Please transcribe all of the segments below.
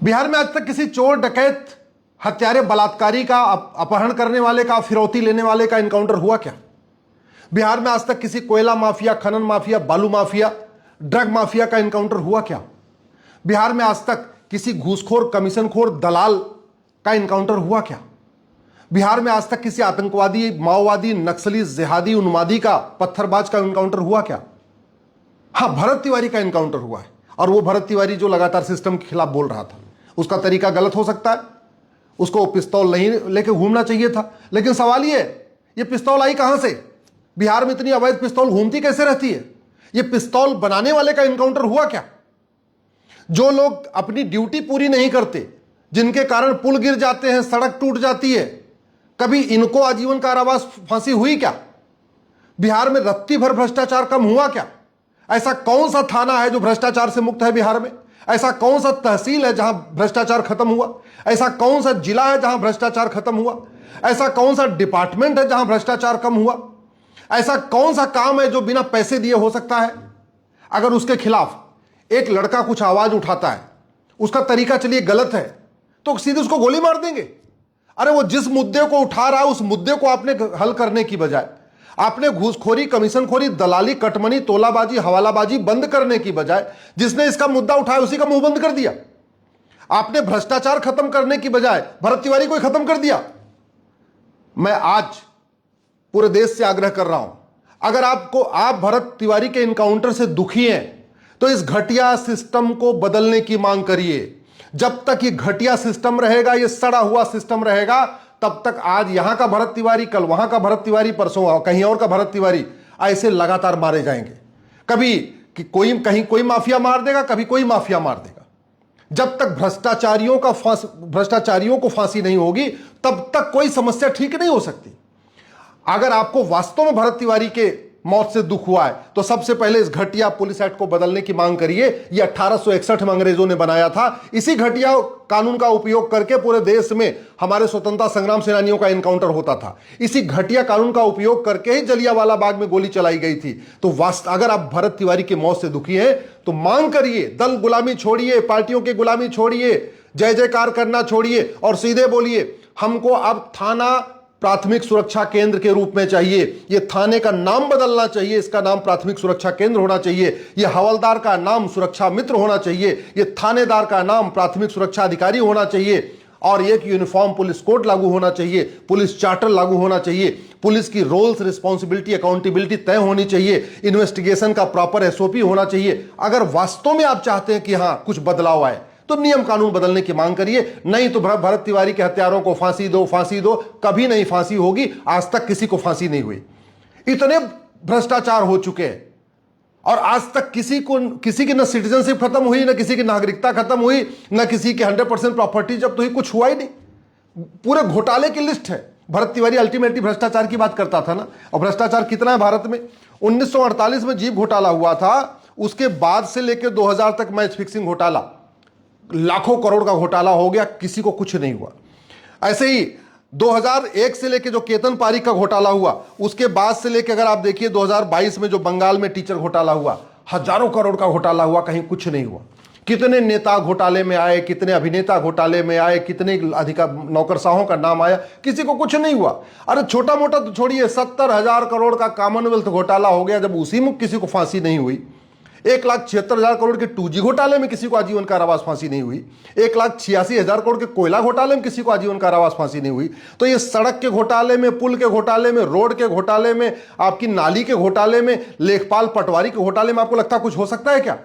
बिहार में आज तक किसी चोर, डकैत, हत्यारे, बलात्कारी का, अपहरण करने वाले का, फिरौती लेने वाले का एनकाउंटर हुआ क्या? बिहार में आज तक किसी कोयला माफिया, खनन माफिया, बालू माफिया, ड्रग माफिया का एनकाउंटर हुआ क्या? बिहार में आज तक किसी घूसखोर, कमीशनखोर, दलाल का एनकाउंटर हुआ क्या? बिहार में आज तक किसी आतंकवादी, माओवादी, नक्सली, जिहादी, उन्मादी का, पत्थरबाज का एनकाउंटर हुआ क्या? हाँ, भरत तिवारी का एनकाउंटर हुआ है। और वो भरत तिवारी जो लगातार सिस्टम के खिलाफ बोल रहा था, उसका तरीका गलत हो सकता है, उसको पिस्तौल नहीं लेके घूमना चाहिए था। लेकिन सवाल ये पिस्तौल आई कहां से? बिहार में इतनी अवैध पिस्तौल घूमती कैसे रहती है? ये पिस्तौल बनाने वाले का एनकाउंटर हुआ क्या? जो लोग अपनी ड्यूटी पूरी नहीं करते, जिनके कारण पुल गिर जाते हैं, सड़क टूट जाती है, कभी इनको आजीवन कारावास, फांसी हुई क्या? बिहार में रत्ती भर भ्रष्टाचार कम हुआ क्या? ऐसा कौन सा थाना है जो भ्रष्टाचार से मुक्त है बिहार में? ऐसा कौन सा तहसील है जहां भ्रष्टाचार खत्म हुआ? ऐसा कौन सा जिला है जहां भ्रष्टाचार खत्म हुआ? ऐसा कौन सा डिपार्टमेंट है जहां भ्रष्टाचार कम हुआ? ऐसा कौन सा काम है जो बिना पैसे दिए हो सकता है? अगर उसके खिलाफ एक लड़का कुछ आवाज उठाता है, उसका तरीका चलिए गलत है, तो सीधे उसको गोली मार देंगे। अरे वो जिस मुद्दे को उठा रहा है, उस मुद्दे को आपने हल करने की बजाय, आपने घूसखोरी, कमीशनखोरी, दलाली, कटमनी, तोलाबाजी, हवालाबाजी बंद करने की बजाय जिसने इसका मुद्दा उठाया उसी का मुंह बंद कर दिया। आपने भ्रष्टाचार खत्म करने की बजाय भरत तिवारी को ही खत्म कर दिया। मैं आज पूरे देश से आग्रह कर रहा हूं, अगर आप भरत तिवारी के एनकाउंटर से दुखी हैं तो इस घटिया सिस्टम को बदलने की मांग करिए। जब तक ये घटिया सिस्टम रहेगा, ये सड़ा हुआ सिस्टम रहेगा, तब तक आज यहां का भरत तिवारी, कल वहां का भरत तिवारी, परसों कहीं और का भरत तिवारी, ऐसे लगातार मारे जाएंगे। कभी कि कोई कहीं कोई माफिया मार देगा, कभी कोई माफिया मार देगा। जब तक भ्रष्टाचारियों को फांसी नहीं होगी, तब तक कोई समस्या ठीक नहीं हो सकती। अगर आपको वास्तव में भरत तिवारी के मौत से दुख हुआ है तो सबसे पहले इस घटिया पुलिस एक्ट को बदलने की मांग करिए। यह 1861 में अंग्रेजों ने बनाया था। इसी घटिया कानून का उपयोग करके पूरे देश में हमारे स्वतंत्रता संग्राम सेनानियों का एनकाउंटर होता था। इसी घटिया कानून का उपयोग करके ही जलियांवाला बाग में गोली चलाई गई थी। तो अगर आप भरत तिवारी की मौत से दुखी हैं तो मांग करिए, दल गुलामी छोड़िए, पार्टियों की गुलामी छोड़िए, जय जयकार करना छोड़िए और सीधे बोलिए, हमको अब थाना प्राथमिक सुरक्षा केंद्र के रूप में चाहिए। यह थाने का नाम बदलना चाहिए, इसका नाम प्राथमिक सुरक्षा केंद्र होना चाहिए। यह हवलदार का नाम सुरक्षा मित्र होना चाहिए। यह थानेदार का नाम प्राथमिक सुरक्षा अधिकारी होना चाहिए। और एक यूनिफॉर्म पुलिस कोड लागू होना चाहिए, पुलिस चार्टर लागू होना चाहिए, पुलिस की रोल्स, रिस्पॉन्सिबिलिटी, अकाउंटेबिलिटी तय होनी चाहिए, इन्वेस्टिगेशन का प्रॉपर एसओपी होना चाहिए। अगर वास्तव में आप चाहते हैं कि हां कुछ बदलाव आए तो नियम कानून बदलने की मांग करिए। नहीं तो भरत तिवारी के हत्यारों को फांसी दो, फांसी दो, कभी नहीं फांसी होगी। आज तक किसी को फांसी नहीं हुई। इतने भ्रष्टाचार हो चुके हैं और आज तक किसी की न सिटीजनशिप खत्म हुई, न किसी की नागरिकता खत्म हुई, न किसी की 100% प्रॉपर्टी जब्त हुई, कुछ हुआ ही नहीं। पूरे घोटाले की लिस्ट है। भरत तिवारी अल्टीमेटली भ्रष्टाचार की बात करता था ना। और भ्रष्टाचार कितना है भारत में? 1948 में जीप घोटाला हुआ था, उसके बाद से लेकर 2000 तक मैच फिक्सिंग घोटाला, लाखों करोड़ का घोटाला हो गया, किसी को कुछ नहीं हुआ। ऐसे ही 2001 से लेके जो केतन पारिक का घोटाला हुआ, उसके बाद से लेके अगर आप देखिए 2022 में जो बंगाल में टीचर घोटाला हुआ, हजारों करोड़ का घोटाला हुआ, कहीं कुछ नहीं हुआ। कितने नेता घोटाले में आए, कितने अभिनेता घोटाले में आए, कितने नौकरशाहों का नाम आया, किसी को कुछ नहीं हुआ। अरे छोटा मोटा तो छोड़िए, 70,000 करोड़ का कॉमनवेल्थ घोटाला हो गया, जब उसी में किसी को फांसी नहीं हुई। 1,76,000 करोड़ के 2G घोटाले में किसी को आजीवन कारावास फांसी नहीं हुई। 1,86,000 करोड़ के कोयला घोटाले में किसी को आजीवन कारावास फांसी नहीं हुई। तो ये सड़क के घोटाले में, पुल के घोटाले में, रोड के घोटाले में, आपकी नाली के घोटाले में, लेखपाल पटवारी के घोटाले में आपको लगता कुछ हो सकता है क्या?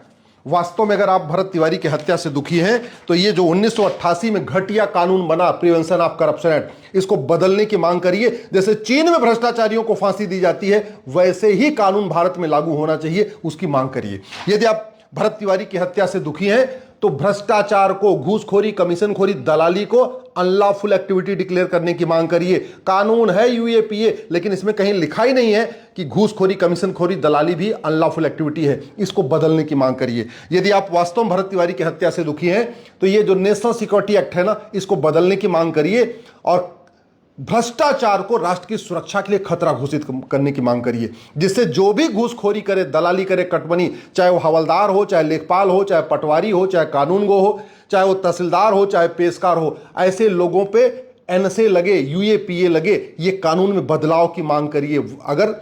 वास्तव में अगर आप भरत तिवारी की हत्या से दुखी हैं तो ये जो 1988 में घटिया कानून बना, प्रिवेंशन ऑफ करप्शन एक्ट, इसको बदलने की मांग करिए। जैसे चीन में भ्रष्टाचारियों को फांसी दी जाती है, वैसे ही कानून भारत में लागू होना चाहिए, उसकी मांग करिए। यदि आप भरत तिवारी की हत्या से दुखी हैं तो भ्रष्टाचार को, घूसखोरी, कमीशनखोरी, दलाली को अनलॉफुल एक्टिविटी डिक्लेयर करने की मांग करिए। कानून है यूएपीए, लेकिन इसमें कहीं लिखा ही नहीं है कि घूसखोरी, कमीशनखोरी, दलाली भी अनलॉफुल एक्टिविटी है। इसको बदलने की मांग करिए। यदि आप वास्तव में भरत तिवारी की हत्या से दुखी हैं तो ये जो नेशनल सिक्योरिटी एक्ट है ना, इसको बदलने की मांग करिए और भ्रष्टाचार को राष्ट्र की सुरक्षा के लिए खतरा घोषित करने की मांग करिए, जिससे जो भी घूसखोरी करे, दलाली करे, कटमनी, चाहे वो हवलदार हो, चाहे लेखपाल हो, चाहे पटवारी हो, चाहे कानूनगो हो, चाहे वो तहसीलदार हो, चाहे पेशकार हो, ऐसे लोगों पे एनएसए लगे, यूएपीए लगे, ये कानून में बदलाव की मांग करिए। अगर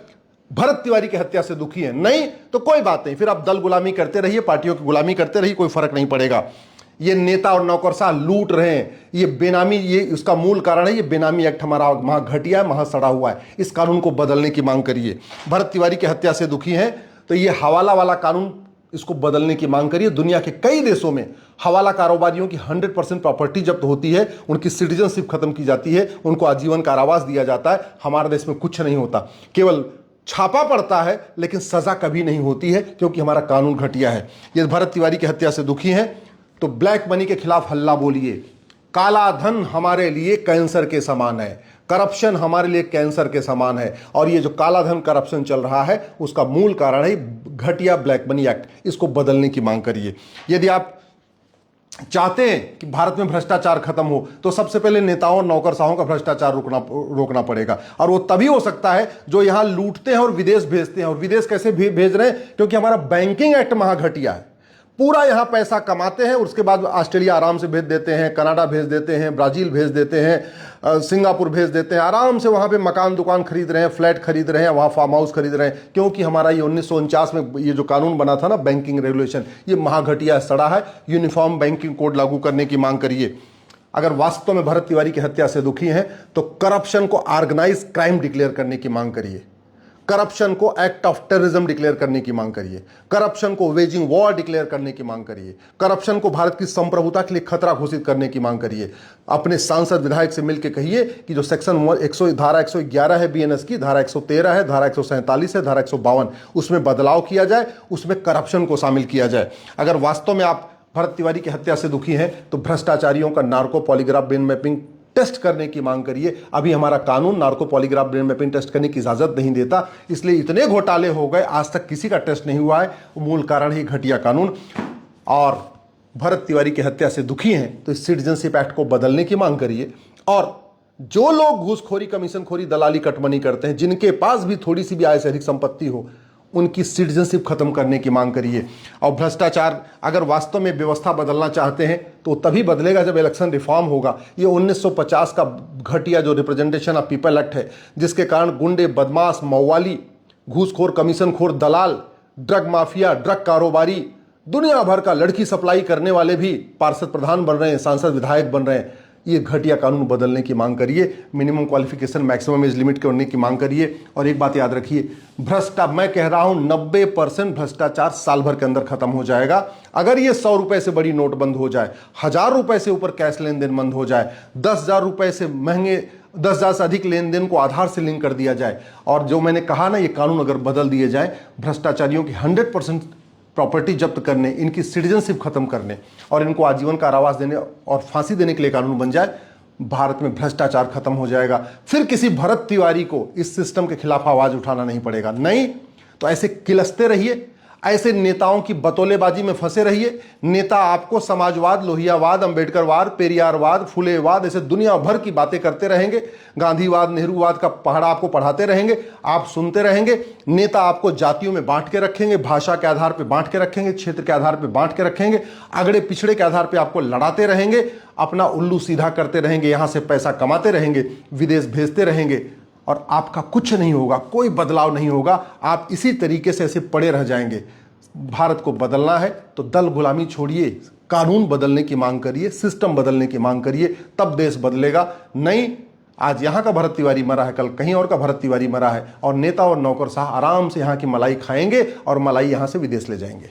भरत तिवारी की हत्या से दुखी है, नहीं तो कोई बात नहीं, फिर आप दल गुलामी करते रहिए, पार्टियों की गुलामी करते रहिए, कोई फर्क नहीं पड़ेगा। ये नेता और नौकरशाह लूट रहे हैं, ये बेनामी, ये उसका मूल कारण है, ये बेनामी एक्ट हमारा महा घटिया है, महा सड़ा हुआ है। इस कानून को बदलने की मांग करिए। भरत तिवारी की हत्या से दुखी हैं तो ये हवाला वाला कानून, इसको बदलने की मांग करिए। दुनिया के कई देशों में हवाला कारोबारियों की 100% प्रॉपर्टी जब्त होती है, उनकी सिटीजनशिप खत्म की जाती है, उनको आजीवन कारावास दिया जाता है। हमारे देश में कुछ नहीं होता, केवल छापा पड़ता है, लेकिन सजा कभी नहीं होती है, क्योंकि हमारा कानून घटिया है। ये भरत तिवारी की हत्या से दुखी हैं तो ब्लैक मनी के खिलाफ हल्ला बोलिए। काला धन हमारे लिए कैंसर के समान है, करप्शन हमारे लिए कैंसर के समान है, और ये जो काला धन करप्शन चल रहा है उसका मूल कारण है घटिया ब्लैक मनी एक्ट। इसको बदलने की मांग करिए। यदि आप चाहते हैं कि भारत में भ्रष्टाचार खत्म हो तो सबसे पहले नेताओं और नौकरशाहों का भ्रष्टाचार रोकना पड़ेगा, और वो तभी हो सकता है जो यहां लूटते हैं और विदेश भेजते हैं। और विदेश कैसे भेज रहे हैं? क्योंकि हमारा बैंकिंग एक्ट महा घटिया है। पूरा यहां पैसा कमाते हैं, उसके बाद ऑस्ट्रेलिया आराम से भेज देते हैं, कनाडा भेज देते हैं, ब्राजील भेज देते हैं, सिंगापुर भेज देते हैं, आराम से वहां पे मकान दुकान खरीद रहे हैं, फ्लैट खरीद रहे हैं, वहां फार्म हाउस खरीद रहे हैं। क्योंकि हमारा ये 1949 में ये जो कानून बना था ना, बैंकिंग रेगुलेशन, ये महाघटिया सड़ा है। यूनिफॉर्म बैंकिंग कोड लागू करने की मांग करिए। अगर वास्तव में भरत तिवारी की हत्या से दुखी हैं तो करप्शन को ऑर्गेनाइज क्राइम डिक्लेयर करने की मांग करिए, करप्शन को एक्ट ऑफ टेररिज्म डिक्लेयर करने की मांग करिए, करप्शन को वेजिंग वॉर डिक्लेयर करने की मांग करिए, करप्शन को भारत की संप्रभुता के लिए खतरा घोषित करने की मांग करिए। अपने सांसद विधायक से मिलकर कहिए कि जो सेक्शन धारा 111 है बीएनएस की, धारा 113 है, धारा 147 है, धारा 152, उसमें बदलाव किया जाए, उसमें करप्शन को शामिल किया जाए। अगर वास्तव में आप भरत तिवारी की हत्या से दुखी हैं तो भ्रष्टाचारियों का narco polygraph brain mapping test करने की मांग करिए। अभी हमारा कानून narco polygraph brain mapping test करने की इजाजत नहीं देता, इसलिए इतने घोटाले हो गए, आज तक किसी का टेस्ट नहीं हुआ है। मूल कारण है घटिया कानून। और भरत तिवारी की हत्या से दुखी हैं तो इस सिटीजनशिप एक्ट को बदलने की मांग करिए। और जो लोग घूसखोरी, कमीशनखोरी, दलाली, कटमनी करते हैं, जिनके पास भी थोड़ी सी भी आय से अधिक संपत्ति हो, उनकी सिटीजनशिप खत्म करने की मांग करिए। और भ्रष्टाचार, अगर वास्तव में व्यवस्था बदलना चाहते हैं तो तभी बदलेगा जब इलेक्शन रिफॉर्म होगा। ये 1950 का घटिया जो रिप्रेजेंटेशन ऑफ पीपल एक्ट है, जिसके कारण गुंडे, बदमाश, मौवाली, घूसखोर, कमीशनखोर, दलाल, ड्रग माफिया, ड्रग कारोबारी, दुनिया भर का लड़की सप्लाई करने वाले भी पार्षद प्रधान बन रहे हैं, सांसद विधायक बन रहे हैं। ये घटिया कानून बदलने की मांग करिए। Minimum qualification, maximum age limit करने की मांग करिए। और एक बात याद रखिए, मैं कह रहा हूं 90% भ्रष्टाचार साल भर के अंदर खत्म हो जाएगा। अगर ये 100 रुपए से बड़ी नोट बंद हो जाए, 1000 रुपए से ऊपर कैश लेन देन बंद हो जाए, 10,000 रुपए से महंगे, 10,000 से अधिक लेन देन को आधार से लिंक कर दिया जाए, और जो मैंने कहा ना, ये कानून अगर बदल दिए जाए, भ्रष्टाचारियों की 100% प्रॉपर्टी जब्त करने, इनकी सिटीजनशिप खत्म करने और इनको आजीवन कारावास देने और फांसी देने के लिए कानून बन जाए, भारत में भ्रष्टाचार खत्म हो जाएगा। फिर किसी भरत तिवारी को इस सिस्टम के खिलाफ आवाज उठाना नहीं पड़ेगा। नहीं तो ऐसे किलसते रहिए, ऐसे नेताओं की बतौलेबाजी में फंसे रहिए। नेता आपको समाजवाद, लोहियावाद, अंबेडकरवाद, पेरियारवाद, फुलेवाद, ऐसे दुनिया भर की बातें करते रहेंगे। गांधीवाद, नेहरूवाद का पहाड़ा आपको पढ़ाते रहेंगे, आप सुनते रहेंगे। नेता आपको जातियों में बांट के रखेंगे, भाषा के आधार पर बांट के रखेंगे, क्षेत्र के आधार पर बांट के रखेंगे, अगड़े पिछड़े के आधार पर आपको लड़ाते रहेंगे, अपना उल्लू सीधा करते रहेंगे, यहां से पैसा कमाते रहेंगे, विदेश भेजते रहेंगे, और आपका कुछ नहीं होगा, कोई बदलाव नहीं होगा। आप इसी तरीके से ऐसे पड़े रह जाएंगे। भारत को बदलना है तो दल गुलामी छोड़िए, कानून बदलने की मांग करिए, सिस्टम बदलने की मांग करिए, तब देश बदलेगा। नहीं, आज यहां का भरत तिवारी मरा है, कल कहीं और का भरत तिवारी मरा है, और नेता और नौकरशाह आराम से यहां की मलाई खाएंगे और मलाई यहां से विदेश ले जाएंगे।